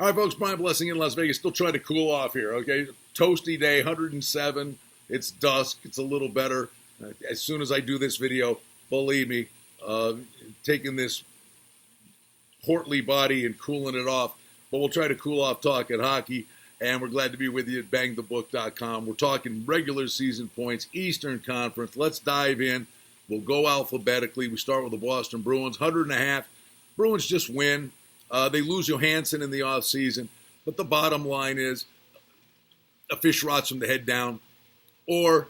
All right, folks, Brian Blessing in Las Vegas. Still trying to cool off here, okay? Toasty day, 107. It's dusk. It's a little better. As soon as I do this video, believe me, taking this portly body and cooling it off. But we'll try to cool off talking hockey, and we're glad to be with you at bangthebook.com. We're talking regular season points, Eastern Conference. Let's dive in. We'll go alphabetically. We start with the Boston Bruins, 100.5. Bruins just win. They lose Johansson in the offseason, but the bottom line is a fish rots from the head down, or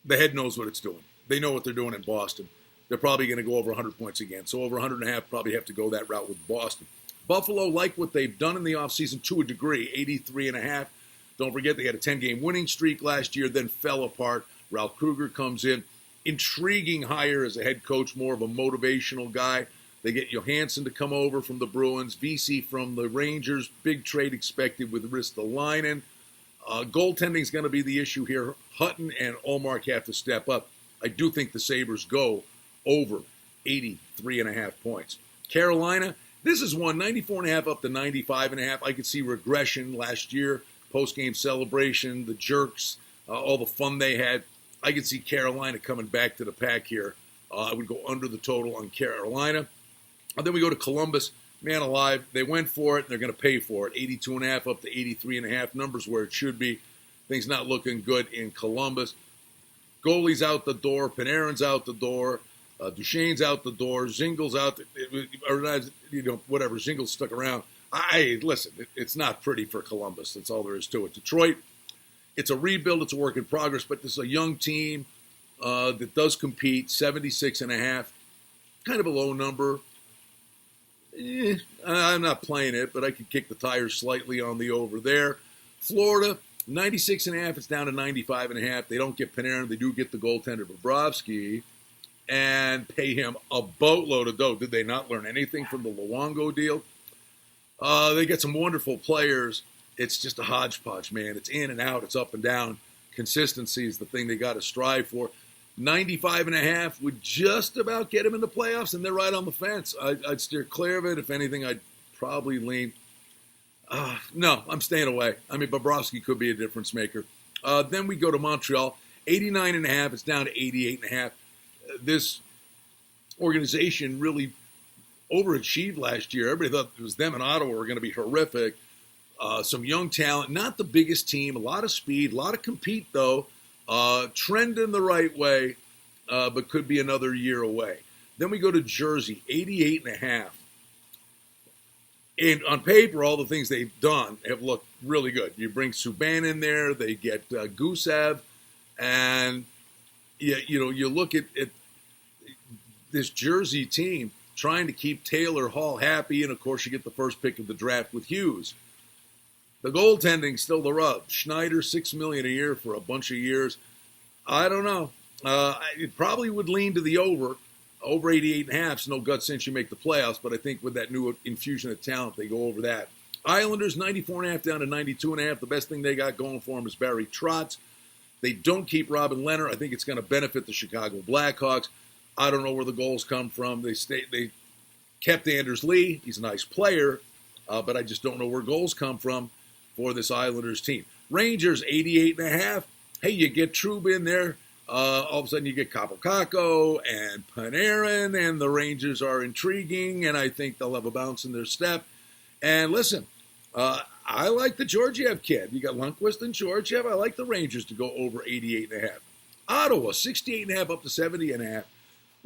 the head knows what it's doing. They know what they're doing in Boston. They're probably going to go over 100 points again. So over 100.5, probably have to go that route with Boston. Buffalo, like what they've done in the offseason to a degree, 83.5. Don't forget they had a 10-game winning streak last year, then fell apart. Ralph Kruger comes in. Intriguing hire as a head coach, more of a motivational guy. They get Johansson to come over from the Bruins, VC from the Rangers, big trade expected with Ristolainen. Goaltending is going to be the issue here. Hutton and Ullmark have to step up. I do think the Sabres go over 83.5 points. Carolina, this is one, 94.5 up to 95.5. I could see regression last year, post-game celebration, the jerks, all the fun they had. I could see Carolina coming back to the pack here. I would go under the total on Carolina. And then we go to Columbus. Man alive, they went for it, and they're going to pay for it. 82.5 up to 83.5. Numbers where it should be. Things not looking good in Columbus. Goalie's out the door. Panarin's out the door. Duchesne's out the door. Zingel's out. Whatever. Zingel's stuck around. Listen, it's not pretty for Columbus. That's all there is to it. Detroit, it's a rebuild. It's a work in progress, but this is a young team that does compete. 76.5. Kind of a low number. I'm not playing it, but I could kick the tires slightly on the over there. Florida, 96.5. It's down to 95.5. They don't get Panarin. They do get the goaltender Bobrovsky and pay him a boatload of dough. Did they not learn anything from the Luongo deal? They get some wonderful players. It's just a hodgepodge, man. It's in and out. It's up and down. Consistency is the thing they got to strive for. 95.5 would just about get him in the playoffs, and they're right on the fence. I'd steer clear of it. If anything, I'd probably lean. No, I'm staying away. I mean, Bobrovsky could be a difference maker. Then we go to Montreal, 89.5. It's down to 88.5. This organization really overachieved last year. Everybody thought it was them and Ottawa were going to be horrific. Some young talent, not the biggest team, a lot of speed, a lot of compete, though. Trending the right way, but could be another year away. Then we go to Jersey, 88.5. And on paper, all the things they've done have looked really good. You bring Subban in there, they get Gusev, and you look at this Jersey team trying to keep Taylor Hall happy, and of course you get the first pick of the draft with Hughes. The goaltending's still the rub. Schneider, $6 million a year for a bunch of years. I don't know. It probably would lean to the over 88.5. It's no gut since you make the playoffs, but I think with that new infusion of talent, they go over that. Islanders, 94.5 down to 92.5. The best thing they got going for them is Barry Trotz. They don't keep Robin Leonard. I think it's going to benefit the Chicago Blackhawks. I don't know where the goals come from. They kept Anders Lee. He's a nice player, but I just don't know where goals come from for this Islanders team. Rangers, 88.5. Hey, you get Trouba in there. All of a sudden you get Capocacco and Panarin, and the Rangers are intriguing, and I think they'll have a bounce in their step. And listen, I like the Georgiev kid. You got Lundqvist and Georgiev. I like the Rangers to go over 88.5. Ottawa, 68.5 up to 70.5.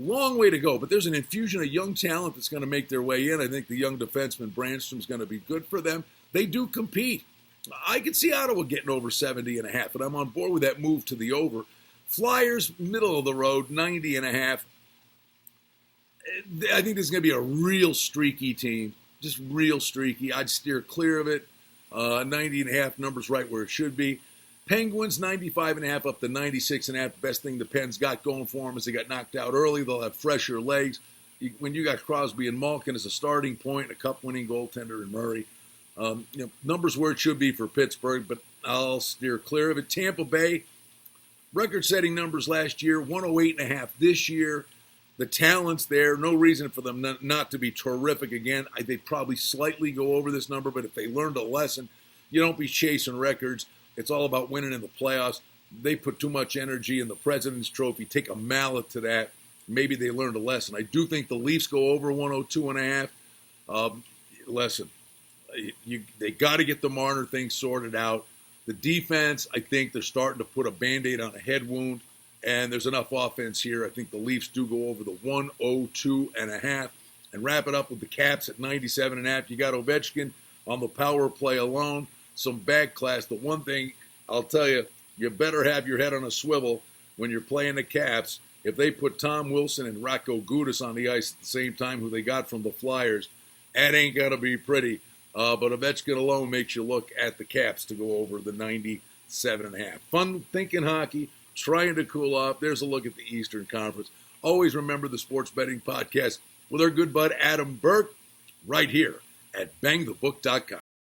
Long way to go, but there's an infusion of young talent that's going to make their way in. I think the young defenseman Brandstrom's going to be good for them. They do compete. I could see Ottawa getting over 70.5, and I'm on board with that move to the over. Flyers, middle of the road, 90.5. I think this is going to be a real streaky team, just real streaky. I'd steer clear of it. 90.5, numbers right where it should be. Penguins, 95.5 up to 96.5. Best thing the Pens got going for them is they got knocked out early. They'll have fresher legs. When you got Crosby and Malkin as a starting point, a cup-winning goaltender in Murray, numbers where it should be for Pittsburgh, but I'll steer clear of it. Tampa Bay, record-setting numbers last year, 108.5 this year. The talent's there. No reason for them not to be terrific again. They probably slightly go over this number, but if they learned a lesson, you don't be chasing records. It's all about winning in the playoffs. They put too much energy in the President's Trophy. Take a mallet to that. Maybe they learned a lesson. I do think the Leafs go over 102.5. Listen, they got to get the Marner thing sorted out. The defense, I think they're starting to put a Band-Aid on a head wound, and there's enough offense here. I think the Leafs do go over the 102.5 and wrap it up with the Caps at 97.5. You got Ovechkin on the power play alone. Some back class. The one thing I'll tell you, you better have your head on a swivel when you're playing the Caps. If they put Tom Wilson and Rocco Gudis on the ice at the same time, who they got from the Flyers, that ain't going to be pretty. But Ovechkin alone makes you look at the Caps to go over the 97.5. Fun thinking hockey, trying to cool off. There's a look at the Eastern Conference. Always remember the Sports Betting Podcast with our good bud Adam Burke right here at bangthebook.com.